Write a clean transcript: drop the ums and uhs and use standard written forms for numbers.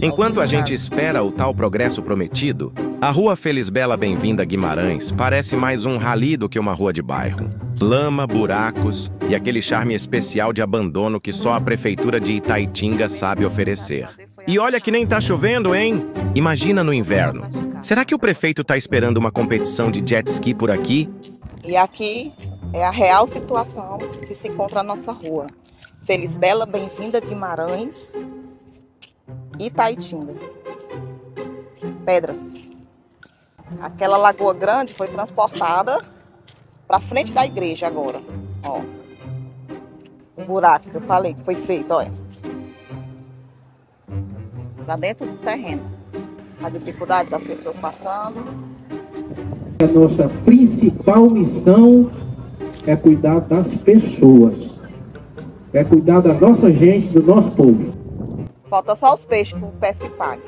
Enquanto a gente espera o tal progresso prometido, a Rua Felisbela Bem-vinda Guimarães parece mais um rally do que uma rua de bairro. Lama, buracos e aquele charme especial de abandono que só a prefeitura de Itaitinga sabe oferecer. E olha que nem tá chovendo, hein? Imagina no inverno. Será que o prefeito tá esperando uma competição de jet ski por aqui? E aqui é a real situação que se encontra na nossa rua. Felisbela Bem-vinda Guimarães, Itaitinga. Pedras. Aquela lagoa grande foi transportada para frente da igreja agora. Ó. O buraco que eu falei que foi feito, olha. Lá dentro do terreno. A dificuldade das pessoas passando. A nossa principal missão é cuidar das pessoas. É cuidar da nossa gente, do nosso povo. Falta só os peixes com o pesca e pague.